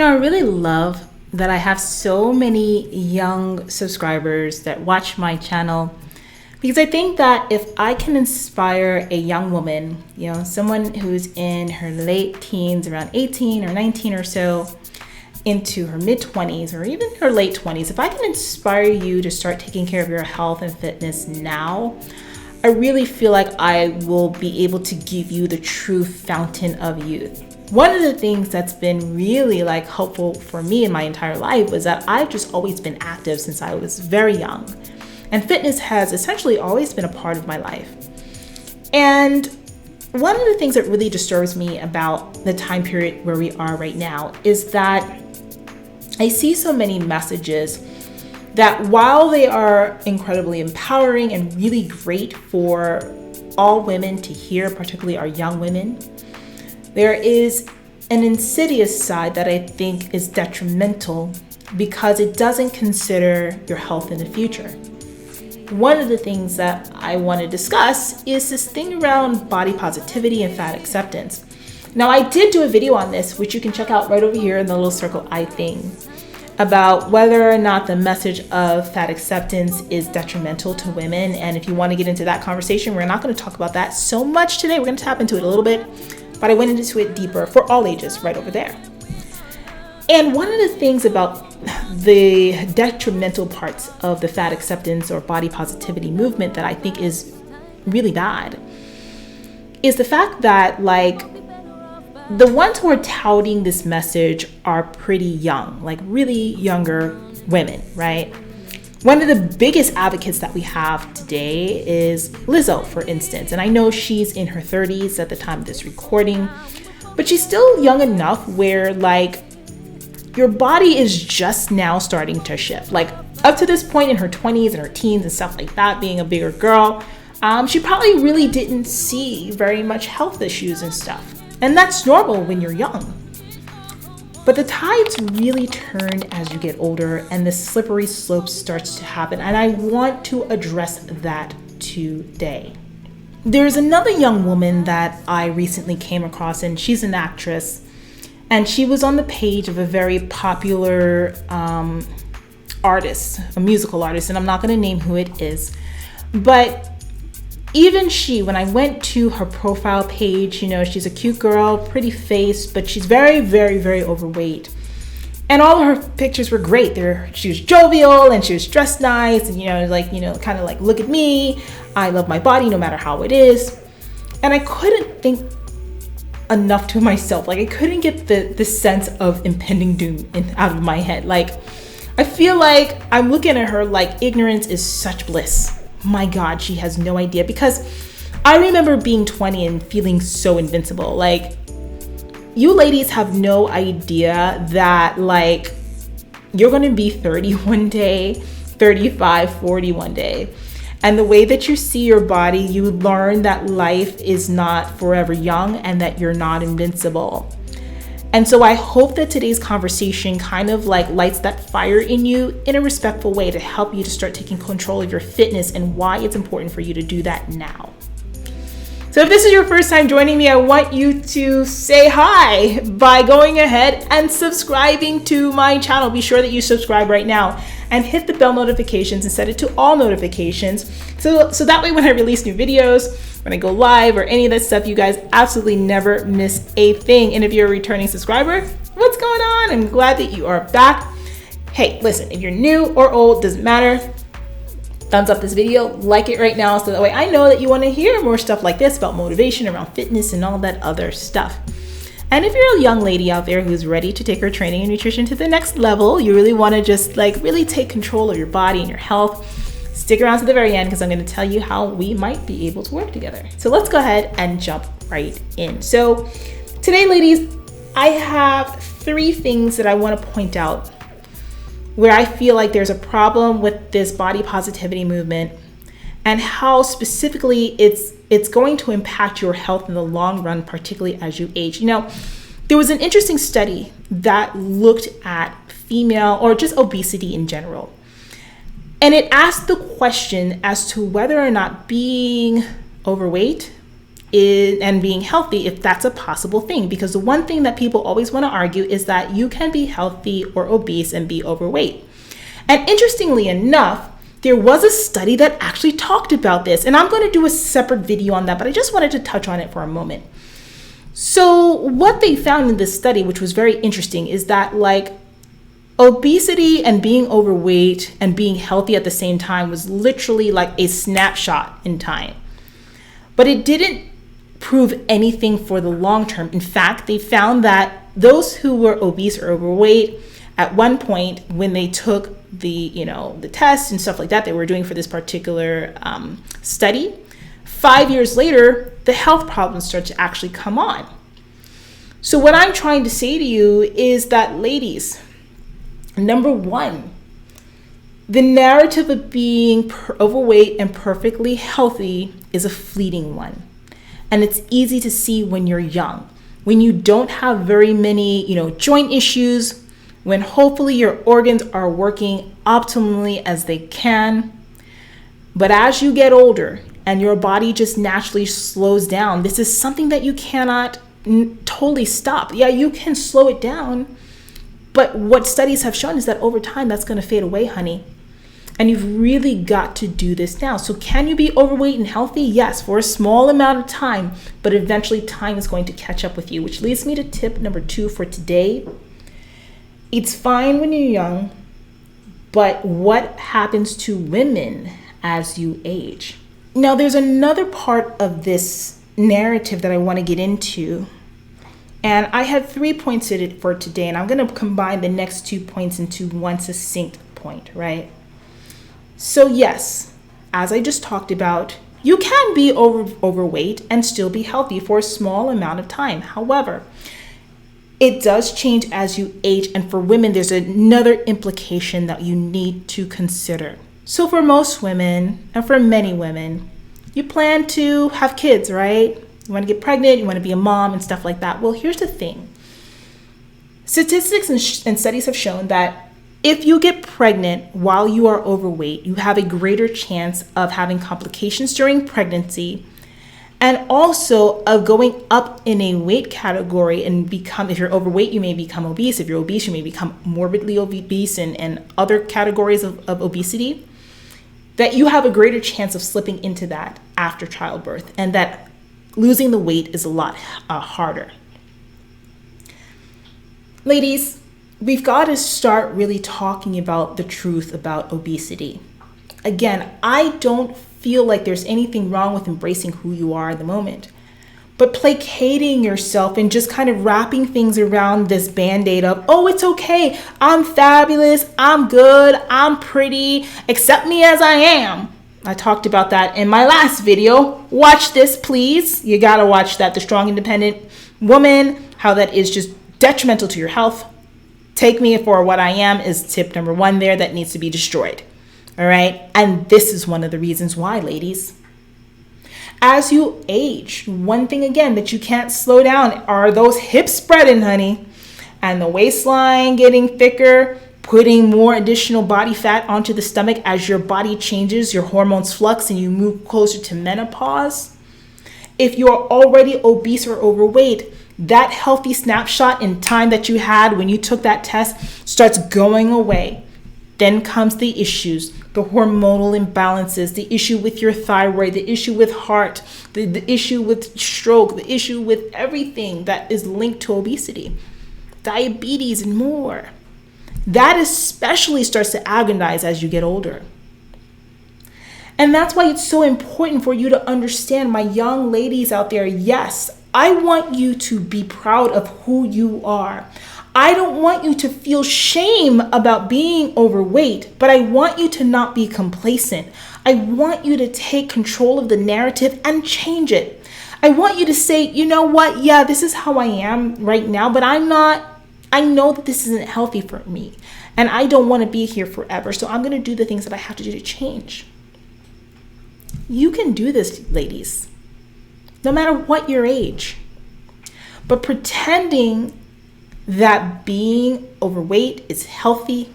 I really love that I have so many young subscribers that watch my channel, because I think that if I can inspire a young woman, someone who's in her late teens, around 18 or 19 or so, into her mid 20s or even her late 20s, if I can inspire you to start taking care of your health and fitness now, I really feel like I will be able to give you the true fountain of youth. One of the things that's been really helpful for me in my entire life was that I've just always been active since I was very young. And fitness has essentially always been a part of my life. And one of the things that really disturbs me about the time period where we are right now is that I see so many messages that, while they are incredibly empowering and really great for all women to hear, particularly our young women, there is an insidious side that I think is detrimental because it doesn't consider your health in the future. One of the things that I want to discuss is this thing around body positivity and fat acceptance. Now, I did do a video on this, which you can check out right over here in the little circle eye thing, about whether or not the message of fat acceptance is detrimental to women. And if you want to get into that conversation, we're not going to talk about that so much today. We're going to tap into it a little bit, but I went into it deeper for all ages right over there. And one of the things about the detrimental parts of the fat acceptance or body positivity movement that I think is really bad is the fact that the ones who are touting this message are pretty young, really younger women, right? One of the biggest advocates that we have today is Lizzo, for instance. And I know she's in her 30s at the time of this recording, but she's still young enough where your body is just now starting to shift. Up to this point in her 20s and her teens and stuff like that, being a bigger girl, she probably really didn't see very much health issues and stuff. And that's normal when you're young. But the tides really turn as you get older and the slippery slope starts to happen. And I want to address that today. There's another young woman that I recently came across, and she's an actress. And she was on the page of a very popular artist, a musical artist, and I'm not going to name who it is. But even she, when I went to her profile page, she's a cute girl, pretty face, but she's very, very, very overweight. And all of her pictures were great. She was jovial and she was dressed nice and, kind of look at me. I love my body no matter how it is. And I couldn't think enough to myself. I couldn't get the sense of impending doom out of my head. I feel like I'm looking at her like ignorance is such bliss. My God, she has no idea, because I remember being 20 and feeling so invincible. You ladies have no idea that you're going to be 30 one day, 35, 40 one day. And the way that you see your body, you learn that life is not forever young and that you're not invincible. And so I hope that today's conversation kind of lights that fire in you in a respectful way to help you to start taking control of your fitness and why it's important for you to do that now. So if this is your first time joining me, I want you to say hi by going ahead and subscribing to my channel. Be sure that you subscribe right now and hit the bell notifications and set it to all notifications. So that way when I release new videos, when I go live or any of that stuff, you guys absolutely never miss a thing. And if you're a returning subscriber, what's going on? I'm glad that you are back. Hey, listen, if you're new or old, doesn't matter. Thumbs up this video, like it right now, so that way I know that you want to hear more stuff like this about motivation around fitness and all that other stuff. And if you're a young lady out there who's ready to take her training and nutrition to the next level, you really want to just really take control of your body and your health, stick around to the very end, because I'm going to tell you how we might be able to work together. So let's go ahead and jump right in. So today, ladies, I have 3 things that I want to point out where I feel like there's a problem with this body positivity movement and how specifically it's going to impact your health in the long run, particularly as you age. There was an interesting study that looked at female or just obesity in general. And it asked the question as to whether or not being overweight and being healthy, if that's a possible thing. Because the one thing that people always want to argue is that you can be healthy or obese and be overweight. And interestingly enough, there was a study that actually talked about this. And I'm going to do a separate video on that, but I just wanted to touch on it for a moment. So what they found in this study, which was very interesting, is that like obesity and being overweight and being healthy at the same time was literally like a snapshot in time. But it didn't prove anything for the long term. In fact, they found that those who were obese or overweight at one point when they took the tests and stuff like that they were doing for this particular study, 5 years later, the health problems start to actually come on. So what I'm trying to say to you is that, ladies, number one, the narrative of being overweight and perfectly healthy is a fleeting one. And it's easy to see when you're young, when you don't have very many, joint issues, when hopefully your organs are working optimally as they can. But as you get older and your body just naturally slows down, this is something that you cannot totally stop. Yeah, you can slow it down, but what studies have shown is that over time that's going to fade away, honey. And you've really got to do this now. So can you be overweight and healthy? Yes, for a small amount of time, but eventually time is going to catch up with you, which leads me to tip number 2 for today. It's fine when you're young, but what happens to women as you age? Now, there's another part of this narrative that I want to get into. And I had 3 points for today, and I'm going to combine the next 2 points into one succinct point, right? So yes, as I just talked about, you can be overweight and still be healthy for a small amount of time. However, it does change as you age. And for women, there's another implication that you need to consider. So for most women, and for many women, you plan to have kids, right? You want to get pregnant, you want to be a mom and stuff like that. Well, here's the thing. Statistics and studies have shown that if you get pregnant while you are overweight, you have a greater chance of having complications during pregnancy, and also of going up in a weight category and if you're overweight, you may become obese. If you're obese, you may become morbidly obese and other categories of obesity, that you have a greater chance of slipping into that after childbirth, and that losing the weight is a lot harder. Ladies, we've got to start really talking about the truth about obesity. Again, I don't feel like there's anything wrong with embracing who you are at the moment, but placating yourself and just kind of wrapping things around this band-aid of, oh, it's okay, I'm fabulous, I'm good, I'm pretty, accept me as I am. I talked about that in my last video. Watch this, please. You gotta watch that. The Strong Independent Woman, how that is just detrimental to your health. Take me for what I am is tip number 1 there that needs to be destroyed. All right. And this is one of the reasons why, ladies. As you age, one thing again that you can't slow down are those hips spreading, honey, and the waistline getting thicker, putting more additional body fat onto the stomach as your body changes, your hormones flux, and you move closer to menopause. If you're already obese or overweight, that healthy snapshot in time that you had when you took that test starts going away. Then comes the issues, the hormonal imbalances, the issue with your thyroid, the issue with heart, the issue with stroke, the issue with everything that is linked to obesity, diabetes, and more. That especially starts to agonize as you get older. And that's why it's so important for you to understand, my young ladies out there, yes, I want you to be proud of who you are. I don't want you to feel shame about being overweight, but I want you to not be complacent. I want you to take control of the narrative and change it. I want you to say, you know what? Yeah, this is how I am right now, but I know that this isn't healthy for me, and I don't want to be here forever. So I'm going to do the things that I have to do to change. You can do this, ladies, no matter what your age. But pretending that being overweight is healthy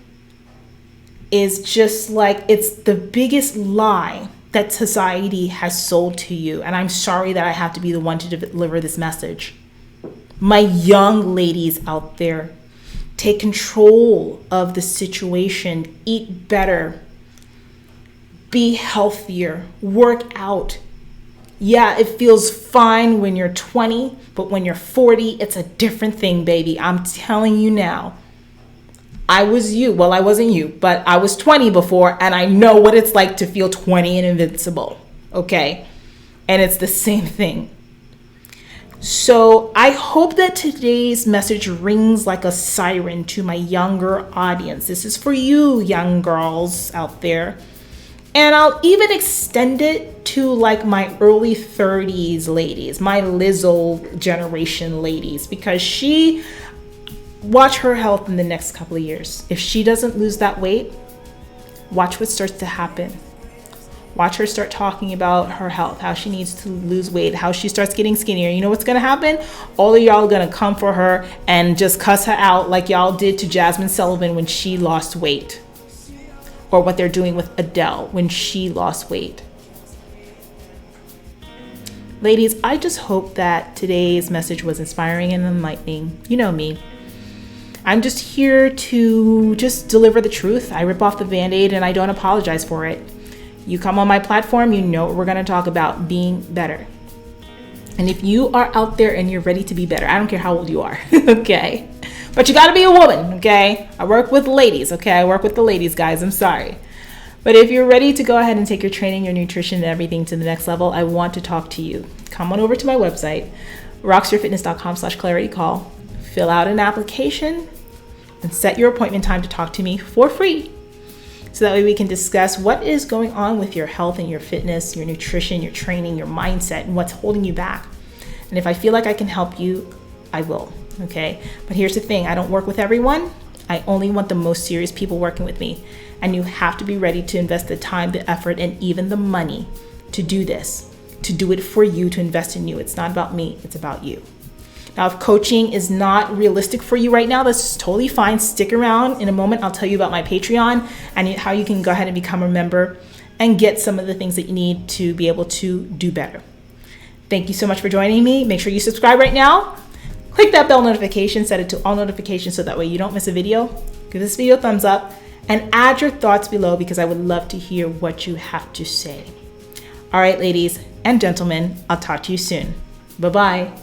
is just like, it's the biggest lie that society has sold to you. And I'm sorry that I have to be the one to deliver this message. My young ladies out there, take control of the situation, eat better, be healthier, work out. Yeah, it feels fine when you're 20, but when you're 40, it's a different thing, baby. I'm telling you now. I was you. Well, I wasn't you, but I was 20 before, and I know what it's like to feel 20 and invincible, okay? And it's the same thing. So I hope that today's message rings like a siren to my younger audience. This is for you, young girls out there. And I'll even extend it to like my early 30s ladies, my Lizzo generation ladies, because watch her health in the next couple of years. If she doesn't lose that weight, watch what starts to happen. Watch her start talking about her health, how she needs to lose weight, how she starts getting skinnier. You know what's going to happen? All of y'all are going to come for her and just cuss her out like y'all did to Jessamyn Stanley when she lost weight. Or what they're doing with Adele when she lost weight. Ladies, I just hope that today's message was inspiring and enlightening. You know me. I'm just here to just deliver the truth. I rip off the Band-Aid and I don't apologize for it. You come on my platform, you know what we're going to talk about, being better. And if you are out there and you're ready to be better, I don't care how old you are, okay? But you got to be a woman, okay? I work with ladies, okay? I work with the ladies, guys. I'm sorry. But if you're ready to go ahead and take your training, your nutrition, and everything to the next level, I want to talk to you. Come on over to my website, rockstarfitness.com/claritycall. Fill out an application and set your appointment time to talk to me for free. So that way we can discuss what is going on with your health and your fitness, your nutrition, your training, your mindset, and what's holding you back. And if I feel like I can help you, I will, okay? But here's the thing, I don't work with everyone. I only want the most serious people working with me. And you have to be ready to invest the time, the effort, and even the money to do this, to do it for you, to invest in you. It's not about me, it's about you. Now, if coaching is not realistic for you right now, that's totally fine. Stick around. In a moment, I'll tell you about my Patreon and how you can go ahead and become a member and get some of the things that you need to be able to do better. Thank you so much for joining me. Make sure you subscribe right now. Click that bell notification, set it to all notifications so that way you don't miss a video. Give this video a thumbs up and add your thoughts below because I would love to hear what you have to say. All right, ladies and gentlemen, I'll talk to you soon. Bye-bye.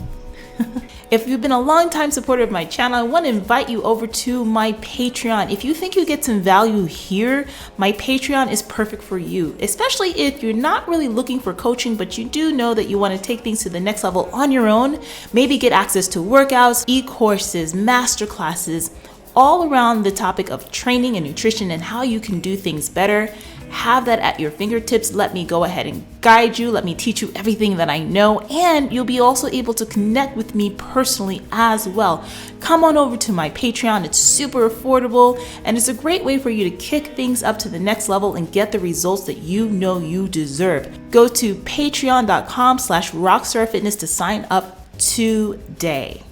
If you've been a long-time supporter of my channel, I want to invite you over to my Patreon. If you think you get some value here, my Patreon is perfect for you, especially if you're not really looking for coaching, but you do know that you want to take things to the next level on your own, maybe get access to workouts, e-courses, masterclasses, all around the topic of training and nutrition and how you can do things better. Have that at your fingertips. Let me go ahead and guide you. Let me teach you everything that I know, and you'll be also able to connect with me personally as well. Come on over to my Patreon. It's super affordable, and it's a great way for you to kick things up to the next level and get the results that you know you deserve. Go to patreon.com/rockstarfitness to sign up today.